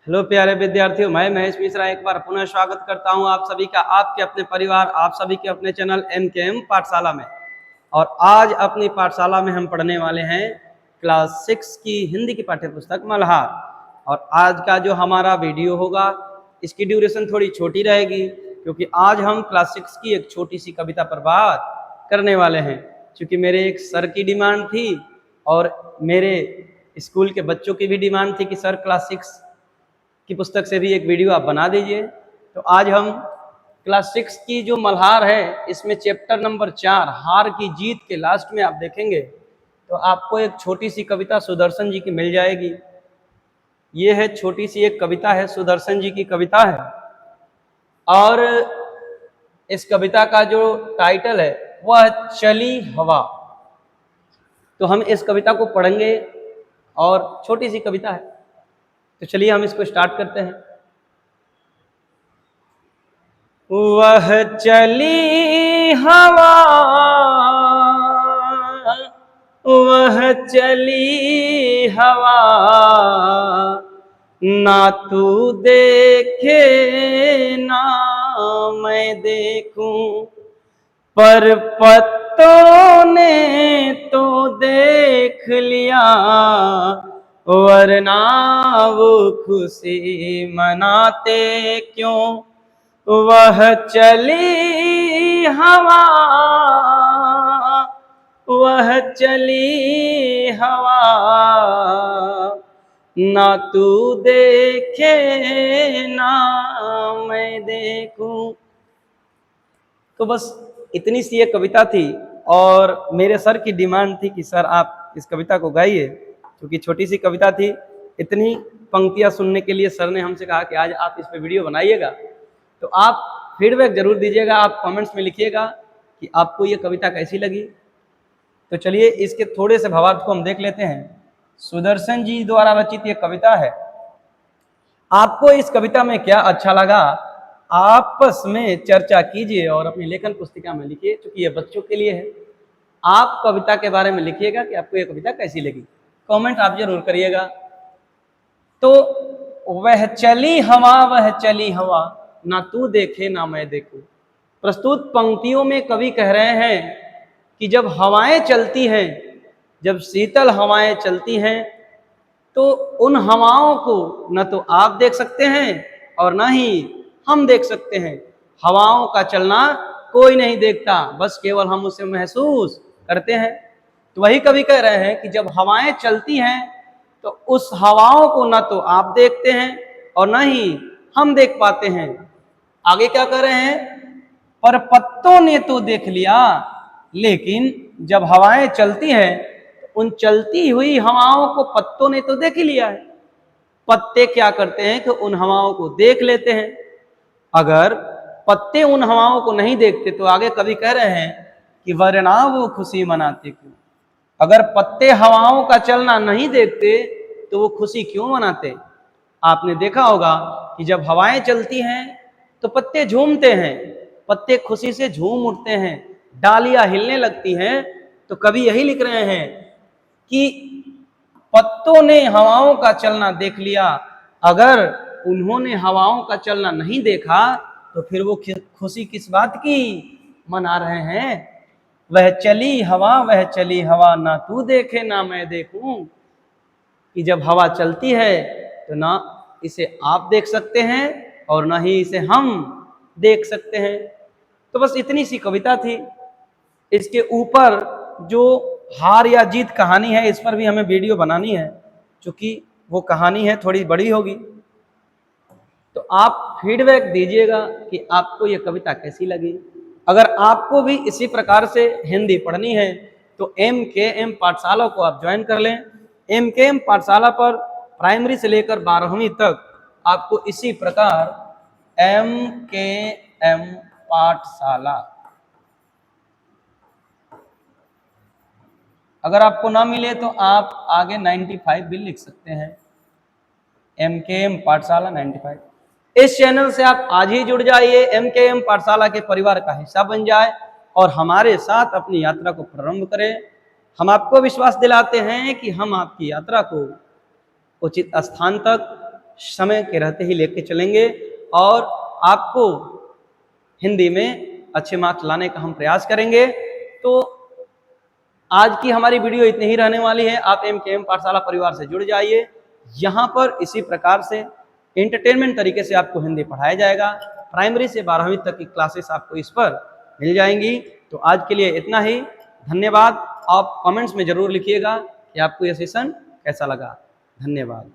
Hello प्यारे विद्यार्थियों, मैं महेश मिश्रा एक बार पुनः स्वागत करता हूं आप सभी का आपके अपने परिवार, आप सभी के अपने चैनल MKM पाठशाला में। और आज अपनी पाठशाला में हम पढ़ने वाले हैं क्लास 6 की हिंदी की पाठ्य पुस्तक मल्हार। और आज का जो हमारा वीडियो होगा इसकी ड्यूरेशन थोड़ी छोटी रहेगी, क्योंकि आज हम क्लास 6 की एक छोटी सी कविता पर बात करने वाले हैं। क्योंकि मेरे एक सर की डिमांड थी और मेरे स्कूल के बच्चों की भी डिमांड थी कि सर क्लास 6 की पुस्तक से भी एक वीडियो आप बना दीजिए। तो आज हम क्लास 6 की जो मल्हार है इसमें चैप्टर नंबर 4 हार की जीत के लास्ट में आप देखेंगे तो आपको एक छोटी सी कविता सुदर्शन जी की मिल जाएगी। ये है छोटी सी एक कविता है, सुदर्शन जी की कविता है। और इस कविता का जो टाइटल है वह चली हवा। तो हम इस कविता को पढ़ेंगे और छोटी सी कविता है, तो चलिए हम इसको स्टार्ट करते हैं। वह चली हवा, वह चली हवा, ना तू देखे ना मैं देखूं, पर पत्तों ने तो देख लिया, वरना वो खुशी मनाते क्यों। वह चली हवा, वह चली हवा, ना तू देखे ना मैं देखूं। तो बस इतनी सी एक कविता थी और मेरे सर की डिमांड थी कि सर आप इस कविता को गाइए। क्योंकि छोटी सी कविता थी, इतनी पंक्तियां सुनने के लिए सर ने हमसे कहा कि आज आप इस पे वीडियो बनाइएगा। तो आप फीडबैक जरूर दीजिएगा, आप कमेंट्स में लिखिएगा कि आपको ये कविता कैसी लगी। तो चलिए इसके थोड़े से भावार्थ को हम देख लेते हैं। सुदर्शन जी द्वारा रचित ये कविता है। आपको इस कविता में क्या अच्छा लगा आपस में चर्चा कीजिए और अपनी लेखन पुस्तिका में लिखिए, क्योंकि ये बच्चों के लिए है। आप कविता के बारे में लिखिएगा कि आपको ये कविता कैसी लगी, कमेंट आप जरूर करिएगा। तो वह चली हवा, वह चली हवा, ना तू देखे ना मैं देखूं। प्रस्तुत पंक्तियों में कवि कह रहे हैं कि जब हवाएं चलती हैं, जब शीतल हवाएं चलती हैं, तो उन हवाओं को न तो आप देख सकते हैं और न ही हम देख सकते हैं। हवाओं का चलना कोई नहीं देखता, बस केवल हम उसे महसूस करते हैं। तो वही कवि कह रहे हैं कि जब हवाएं चलती हैं तो उस हवाओं को न तो आप देखते हैं और न ही हम देख पाते हैं। आगे क्या कह रहे हैं, पर पत्तों ने तो देख लिया, लेकिन जब हवाएं चलती हैं तो उन चलती हुई हवाओं को पत्तों ने तो देख ही लिया है। पत्ते क्या करते हैं कि उन हवाओं को देख लेते हैं। अगर पत्ते उन हवाओं को नहीं देखते तो आगे कवि कह रहे हैं कि वरना वो खुशी मनाते क्यों। अगर पत्ते हवाओं का चलना नहीं देखते तो वो खुशी क्यों मनाते। आपने देखा होगा कि जब हवाएं चलती हैं तो पत्ते झूमते हैं, पत्ते खुशी से झूम उठते हैं, डालियां हिलने लगती हैं। तो कवि यही लिख रहे हैं कि पत्तों ने हवाओं का चलना देख लिया। अगर उन्होंने हवाओं का चलना नहीं देखा तो फिर वो खुशी किस बात की मना रहे हैं। वह चली हवा, वह चली हवा, ना तू देखे ना मैं देखूं। कि जब हवा चलती है तो ना इसे आप देख सकते हैं और ना ही इसे हम देख सकते हैं। तो बस इतनी सी कविता थी। इसके ऊपर जो हार या जीत कहानी है इस पर भी हमें वीडियो बनानी है, क्योंकि वो कहानी है थोड़ी बड़ी होगी। तो आप फीडबैक दीजिएगा कि आपको ये कविता कैसी लगी। अगर आपको भी इसी प्रकार से हिंदी पढ़नी है तो MKM पाठशाला को आप ज्वाइन कर लें। MKM पाठशाला पर प्राइमरी से लेकर 12वीं तक आपको इसी प्रकार MKM पाठशाला, अगर आपको ना मिले तो आप आगे 95 भी लिख सकते हैं। MKM पाठशाला 95। इस चैनल से आप आज ही जुड़ जाइए, MKM पाठशाला के परिवार का हिस्सा बन जाए और हमारे साथ अपनी यात्रा को प्रारंभ करें। हम आपको विश्वास दिलाते हैं कि हम आपकी यात्रा को उचित स्थान तक, समय के रहते ही लेके चलेंगे और आपको हिंदी में अच्छे मार्क्स लाने का हम प्रयास करेंगे। तो आज की हमारी वीडियो इतनी ही रहने वाली है। आप MKM पाठशाला परिवार से जुड़ जाइए। यहाँ पर इसी प्रकार से एंटरटेनमेंट तरीके से आपको हिंदी पढ़ाया जाएगा। प्राइमरी से 12वीं तक की क्लासेस आपको इस पर मिल जाएंगी। तो आज के लिए इतना ही, धन्यवाद। आप कमेंट्स में ज़रूर लिखिएगा कि आपको यह सेशन कैसा लगा। धन्यवाद।